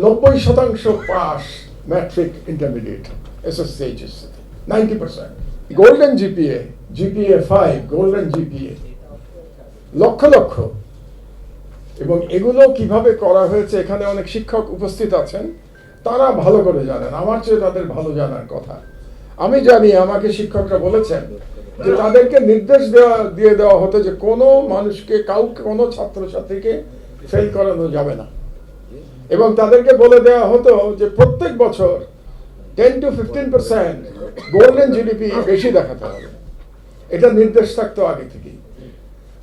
90% pass matric intermediate SSC HSC 90%। Golden GPA, GPA 5, golden GPA lakh lakh. এবং এগুলো কিভাবে করা হয়েছে এখানে অনেক শিক্ষক উপস্থিত আছেন, তারা ভালো করে জানেন, আমার চেয়ে তাদের ভালো জানার কথা। আমি জানি, আমাকে শিক্ষকরা বলেছেন যে তাদেরকে নির্দেশ দিয়ে দেওয়া হতো যে কোনো মানুষকে, কাউকে, কোনো ছাত্রছাত্রীকে ফেল করানো যাবে না। এবং তাদেরকে বলে দেওয়া হতো যে প্রত্যেক বছর 10 to 15% গোল্ডেন জিডিপি বেশি দেখাতে হবে। এটা নির্দেশ থাকতো আগে থেকেই।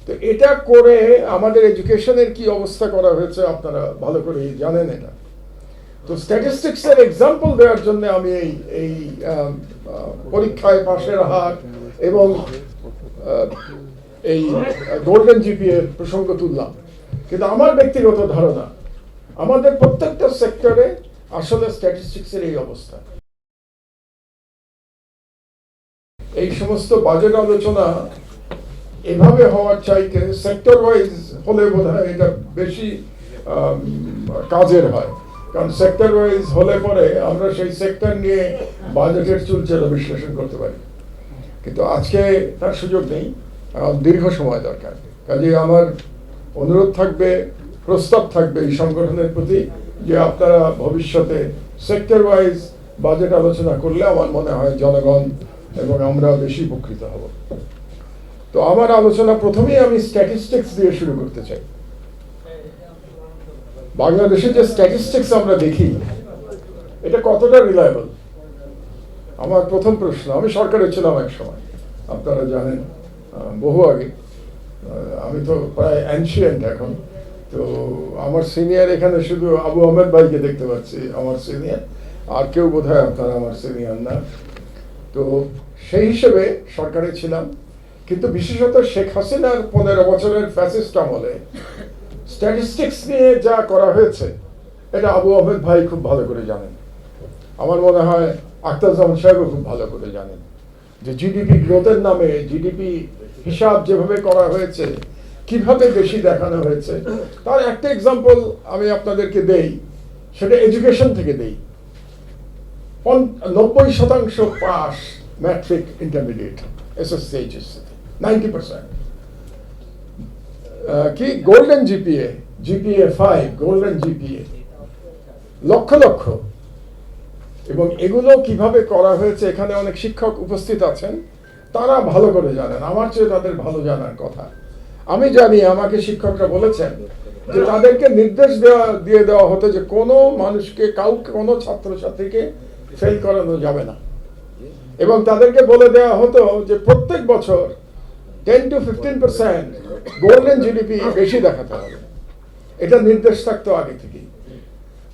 তো এটা করে আমাদের এডুকেশনের কি অবস্থা করা হয়েছে আপনারা ভালো করে জানেন এটা। তো স্ট্যাটিস্টিক্সের এক্সাম্পল দেওয়ার জন্য আমি এই পরীক্ষায় পাশের হার এবং এই গোল্ডেন জিপিএ প্রসঙ্গ তুললাম। কিন্তু আমার ব্যক্তিগত ধারণা, আমাদের প্রত্যেকটা সেক্টরে আসলে স্ট্যাটিস্টিক্সের এই অবস্থা। এই সমস্ত বাজেট আলোচনা এভাবে হওয়ার চাইতে সেক্টর ওয়াইজ হলে বোধহয় এটা বেশি কাজের হয়। কারণ সেক্টর ওয়াইজ হলে পরে আমরা সেই সেক্টর নিয়ে বাজেটের চুলচেরা বিশ্লেষণ করতে পারি। কিন্তু আজকে তার সুযোগ নেই, দীর্ঘ সময় দরকার। কাজে আমার অনুরোধ থাকবে, প্রস্তাব থাকবে এই সংগঠনের প্রতি যে আপনারা ভবিষ্যতে সেক্টর ওয়াইজ বাজেট আলোচনা করলে আমার মনে হয় জনগণ এবং আমরা বেশি উপকৃত হব। তো আমার আলোচনা প্রথমেই আমি স্ট্যাটিস্টিক্স দিয়ে শুরু করতে চাই। বাংলাদেশে যে স্ট্যাটিস্টিক্স আমরা দেখি, এটা কতটা রিলায়েবল? আমার প্রথম প্রশ্ন। আমি সরকারে ছিলাম এক সময়, আপনারা জানেন, বহু আগে। আমি তো প্রায় অ্যানশিয়েন্ট এখন। তো আমার সিনিয়র এখানে শুধু আবু আহমেদ ভাইকে দেখতে পাচ্ছি, আমার সিনিয়র। আর কেউ বোধহয় আপনারা আমার সিনিয়র না। তো সেই হিসেবে সরকারে ছিলাম। কিন্তু বিশেষত শেখ হাসিনার 15 বছরের ফ্যাসিস্ট আমলে স্ট্যাটিস্টিক্স নিয়ে যা করা হয়েছে, এটা আবু আহমেদ ভাই খুব ভালো করে জানেন। আমার মনে হয় আখতারুজ্জামান সাহেবও খুব ভালো করে জানেন যে জিডিপি গ্রোথের নামে জিডিপি হিসাব যেভাবে করা হয়েছে, কিভাবে বেশি দেখানো হয়েছে। তার একটা এক্সাম্পল আমি আপনাদেরকে দেই, সেটা এডুকেশন থেকে দেই। 90% pass matric intermediate SSC HSC 90%। কি golden GPA, GPA 5, golden GPA lakh lakh. এবং এগুলো কিভাবে করা হয়েছে এখানে অনেক শিক্ষক উপস্থিত আছেন, তারা ভালো করে জানেন, আমার চেয়ে তাদের ভালো জানার কথা। আমি জানি, আমাকে শিক্ষকরা বলেছেন যে তাদেরকে নির্দেশ দিয়ে দেওয়া হতো যে কোনো মানুষকে, কাউকে, কোনো ছাত্রছাত্রীকে ফেল করানো যাবে না। এবং তাদেরকে বলে দেওয়া হতো যে প্রত্যেক বছর 10 to 15% গোল্ডেন জিডিপি বেশি দেখাতে হবে। এটা নির্দেশ থাকতো আগে থেকেই।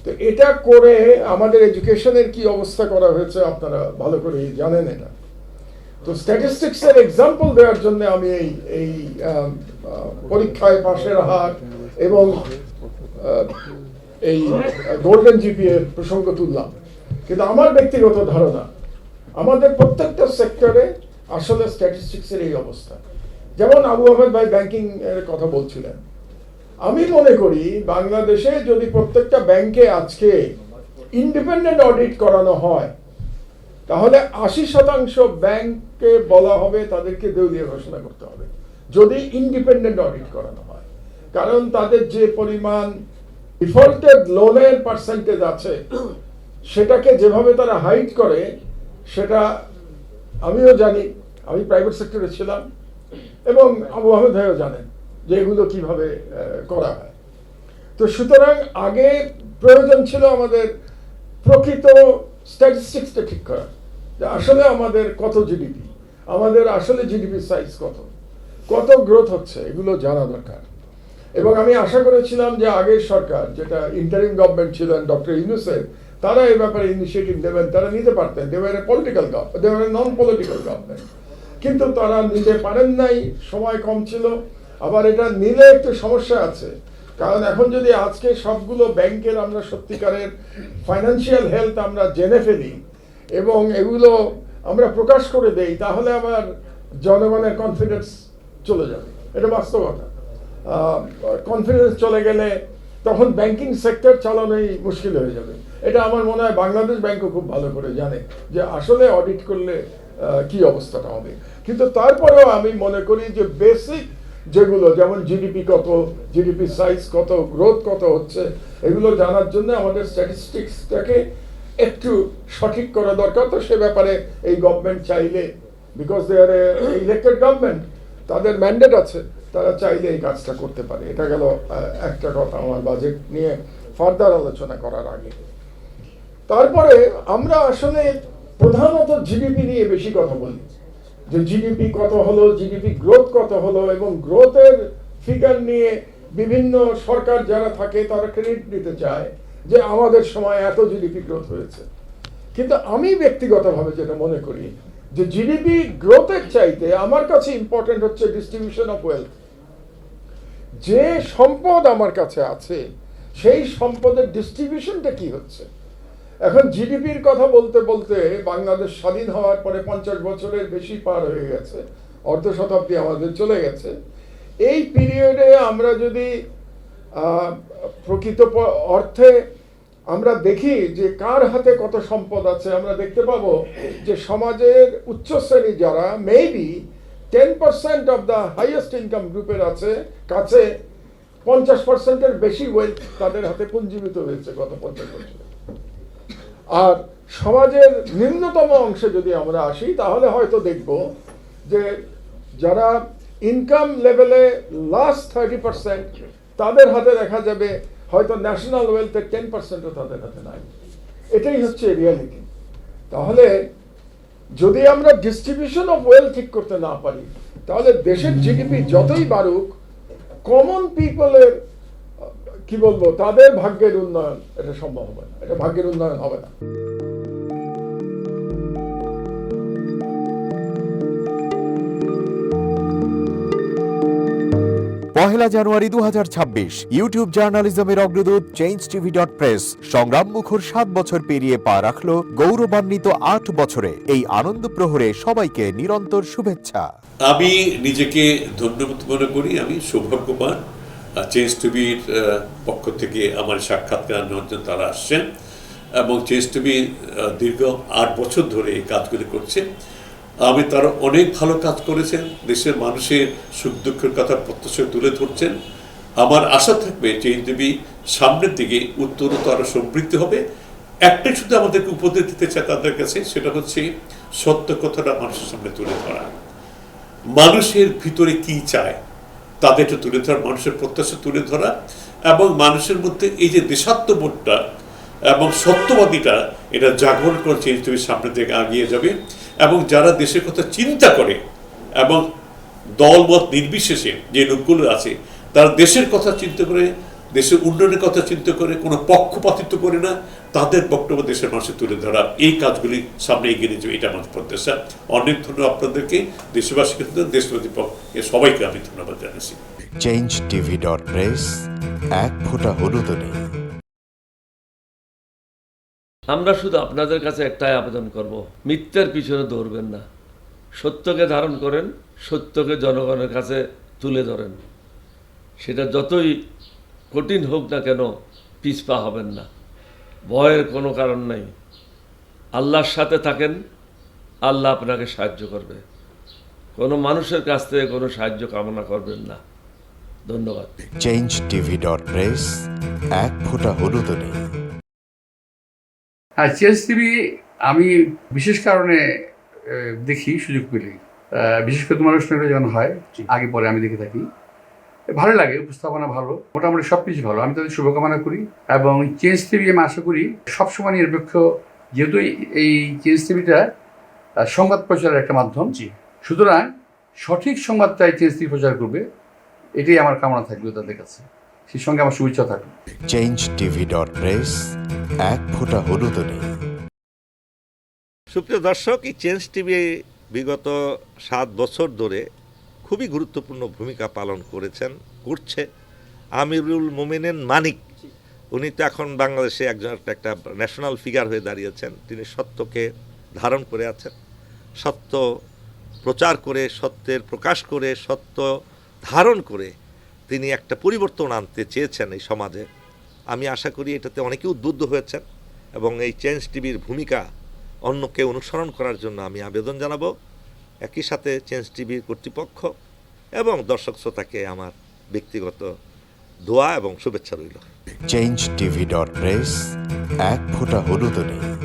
তো এটা করে আমাদের এডুকেশনের কি অবস্থা করা হয়েছে আপনারা ভালো করে জানেন এটা। তো স্ট্যাটিস্টিক্সের এক্সাম্পল দেওয়ার জন্য আমি এই পরীক্ষায় পাশের হার এবং এই গোল্ডেন জিপিএ প্রসঙ্গ তুললাম। কিন্তু আমার ব্যক্তিগত ধারণা, আমাদের প্রত্যেকটা সেক্টরে আসলে স্ট্যাটিস্টিক্সের এই অবস্থা। যেমন আবু আহমেদ ভাই ব্যাংকিং এর কথা বলছিলেন, আমি মনে করি বাংলাদেশে যদি প্রত্যেকটা ব্যাংকে আজকে ইন্ডিপেন্ডেন্ট অডিট করানো হয়, তাহলে 80% ব্যাংককে বলা হবে তাদেরকে দেউলিয়া ঘোষণা করতে হবে, যদি ইন্ডিপেন্ডেন্ট অডিট করানো হয়। কারণ তাদের যে পরিমাণ ডিফল্টেড লোনের পার্সেন্টেজ আছে, সেটাকে যেভাবে তারা হাইড করে, সেটা আমিও জানি, আমি প্রাইভেট সেক্টরে ছিলাম, এবং আবু আহমেদ ভাইও জানেন যে এগুলো কিভাবে করা হয়। তো সুতরাং আগে প্রয়োজন ছিল আমাদের প্রকৃত স্ট্যাটিস্টিক্সটা ঠিক করা, যে আসলে আমাদের কত জিডিপি, আমাদের আসলে জিডিপি সাইজ কত গ্রোথ হচ্ছে, এগুলো জানা দরকার। এবং আমি আশা করেছিলাম যে আগের সরকার, যেটা ইন্টারিম গভর্নমেন্ট ছিলেন ডক্টর ইউনূসের, তারা এই ব্যাপারে ইনিশিয়েটিভ নেবেন, তারা নিতে পারতেন। দেওয়ার পলিটিক্যাল গভর্নমেন্ট, দেওয়ার নন পলিটিক্যাল গভর্নমেন্ট, কিন্তু তারা নিতে পারেন নাই, সময় কম ছিল। আবার এটা নিলে একটু সমস্যা আছে, কারণ এখন যদি আজকে সবগুলো ব্যাংকের আমরা সত্যিকারের ফাইন্যান্সিয়াল হেলথ আমরা জেনে ফেলি এবং এগুলো আমরা প্রকাশ করে দেই, তাহলে আবার জনগণের কনফিডেন্স চলে যাবে। এটা বাস্তবতা। কনফিডেন্স চলে গেলে তখন ব্যাংকিং সেক্টর চালানোই মুশকিল হয়ে যাবে। এটা আমার মনে হয় বাংলাদেশ ব্যাংকও খুব ভালো করে জানে যে আসলে অডিট করলে কি অবস্থাটা হবে। কিন্তু তারপরেও আমি মনে করি যে বেসিক যেগুলো, যেমন জিডিপি কত, জিডিপি সাইজ কত, গ্রোথ কত হচ্ছে, এগুলো জানার জন্য আমাদের স্ট্যাটিস্টিক্সটাকে একটু সঠিক করা দরকার। তো সে ব্যাপারে এই গভর্নমেন্ট চাইলে, because they are elected government, তাদের ম্যান্ডেট আছে, তারা চাইলে এই কাজটা করতে পারে। এটা গেল একটা কথা আমার বাজেট নিয়ে ফার্দার আলোচনা করার আগে। তারপরে আমরা আসলে প্রধানত জিডিপি নিয়ে বেশি কথা বলি, যে জিডিপি কত হলো, জিডিপি গ্রোথ কত হলো, এবং গ্রোথের ফিগার নিয়ে বিভিন্ন সরকার যারা থাকে তারা ক্রেডিট দিতে চায় যে আমাদের সময় এত জিডিপি গ্রোথ হয়েছে। কিন্তু আমি ব্যক্তিগতভাবে যেটা মনে করি যে জিডিপি গ্রোথের চাইতে আমার কাছে ইম্পর্টেন্ট হচ্ছে ডিস্ট্রিবিউশন অফ ওয়েলথ। যে সম্পদ আমার কাছে আছে সেই সম্পদের ডিস্ট্রিবিউশনটা কি হচ্ছে। এখন জিডিপির কথা বলতে বলতে বাংলাদেশ স্বাধীন হওয়ার পরে 50 বছরের বেশি পার হয়ে গেছে, অর্ধ শতাব্দী আমাদের চলে গেছে। এই পিরিয়ডে আমরা যদি প্রকৃত অর্থে আমরা দেখি যে কার হাতে কত সম্পদ আছে, আমরা দেখতে পাবো যে সমাজের উচ্চ শ্রেণী যারা maybe 10% of the highest income গ্রুপের আছে কাছে 50%-এর বেশি ওয়েলথ তাদের হাতে পুঞ্জীভূত হয়েছে গত 50 বছরে। আর সমাজের নিম্নতম অংশে যদি আমরা আসি তাহলে হয়তো দেখব যে যারা ইনকাম লেভেলে লাস্ট 30% তাদের হাতে দেখা যাবে হয়তো ন্যাশনাল ওয়েলথের 10%ও তাদের হাতে নাই। এটাই হচ্ছে রিয়ালিটি। তাহলে যদি আমরা ডিস্ট্রিবিউশন অফ ওয়েলথ ঠিক করতে না পারি তাহলে দেশের জিডিপি যতই বাড়ুক, কমন পিপলের কি বলবো, তাদের ভাগ্যের উন্নয়ন এটা সম্ভব হবে না, এটা ভাগ্যের উন্নয়ন হবে না। পহেলা জানুয়ারি 2026 ইউটিউব জার্নালিজমের অগ্রদূত changeTV.press সংগ্রাম মুখর 7 বছর পেরিয়ে পা রাখলো গৌরবান্বিত 8 বছরে। এই আনন্দ প্রহরে সবাইকে নিরন্তর শুভেচ্ছা। আমি নিজেকে ধন্যবাদ মনে করি, আমি সৌভাগ্যবান চেঞ্জ টিভির পক্ষ থেকে আমার সাক্ষাৎকার নেওয়ার জন্য তারা আসছেন, এবং চেঞ্জ টিভি দীর্ঘ 8 বছর ধরে এই কাজগুলি করছে। আমি তারা অনেক ভালো কাজ করেছেন, দেশের মানুষের সুখ দুঃখের কথা প্রত্যক্ষ তুলে ধরছেন। আমার আশা থাকবে চেঞ্জ টিভি সামনের দিকে উত্তরোত্তর আরও সমৃদ্ধ হবে। একটাই শুধু আমাদেরকে উপদেশ দিতে চায় তাদের কাছে, সেটা হচ্ছে সত্য কথাটা মানুষের সামনে তুলে ধরা, মানুষের ভিতরে কি চায় তাদেরটা তুলে ধরা, মানুষের প্রত্যাশা তুলে ধরা, এবং মানুষের মধ্যে এই যে দেশাত্মবোধটা এবং সত্যবাদীটা এটা জাগরণ করে চেঞ্জ টিভির সামনের দিকে এগিয়ে যাবে। এবং যারা দেশের কথা চিন্তা করে এবং দলমত নির্বিশেষে যে লোকগুলো আছে তারা দেশের কথা চিন্তা করে, দেশের উন্নয়নের কথা চিন্তা করে, কোনো পক্ষপাতিত্ব করে না, তাদের বক্তব্য দেশের মানুষের তুলে ধরা, এই কাজগুলি সামনে এগিয়ে নিয়ে যাবে, এটা আমার প্রত্যাশা। অনেক ধন্যবাদ আপনাদেরকে, দেশবাসীকে, দেশবাসী পক্ষে সবাইকে আমি ধন্যবাদ জানাচ্ছি। changeTV.press এক ফোঁটা হলুদ নেই। আমরা শুধু আপনাদের কাছে একটাই আবেদন করব, মিথ্যার পিছনে দৌড়বেন না, সত্যকে ধারণ করেন, সত্যকে জনগণের কাছে তুলে ধরেন। সেটা যতই কঠিন হোক না কেন পিছপা হবেন না, ভয়ের কোনো কারণ নাই। আল্লাহর সাথে থাকেন, আল্লাহ আপনাকে সাহায্য করবে। কোনো মানুষের কাছ থেকে কোনো সাহায্য কামনা করবেন না। ধন্যবাদ। changeTV.press এক ফোঁটা হলুদ নেই। হ্যাঁ, চেঞ্জ টিভি আমি বিশেষ কারণে দেখি সুযোগ পেলে, বিশেষ করে তোমার অনুষ্ঠানটা যখন হয় আগে পরে আমি দেখে থাকি, ভালো লাগে, উপস্থাপনা ভালো, মোটামুটি সব কিছু ভালো। আমি তাদের শুভকামনা করি, এবং চেঞ্জ টিভি আমি আশা করি সবসময় নিরপেক্ষ, যেহেতু এই চেঞ্জ টিভিটা সংবাদ প্রচারের একটা মাধ্যম, সুতরাং সঠিক সংবাদটাই চেঞ্জ টিভি প্রচার করবে, এটাই আমার কামনা থাকবে তাদের কাছে, সেই সঙ্গে আমার শুভেচ্ছা থাকবে। changeTV.press এক ফোঁটা হলুদ নেই। সুপ্রিয় দর্শক, এই চেঞ্জ টিভি বিগত 7 বছর ধরে খুবই গুরুত্বপূর্ণ ভূমিকা পালন করছে আমিরুল মোমিনিন মানিক। উনি তো এখন বাংলাদেশে একটা ন্যাশনাল ফিগার হয়ে দাঁড়িয়েছেন। তিনি সত্যকে ধারণ করে আছেন, সত্য প্রচার করে, সত্যের প্রকাশ করে, সত্য ধারণ করে তিনি একটা পরিবর্তন আনতে চেয়েছেন এই সমাজে। আমি আশা করি এটাতে অনেকে উদ্বুদ্ধ হয়েছেন এবং এই চেঞ্জ টিভির ভূমিকা অন্যকে অনুসরণ করার জন্য আমি আবেদন জানাবো। একই সাথে চেঞ্জ টিভির কর্তৃপক্ষ এবং দর্শক শ্রোতাকে আমার ব্যক্তিগত দোয়া এবং শুভেচ্ছা রইল। change tv.press এক ফোঁটা হলুদ নেই।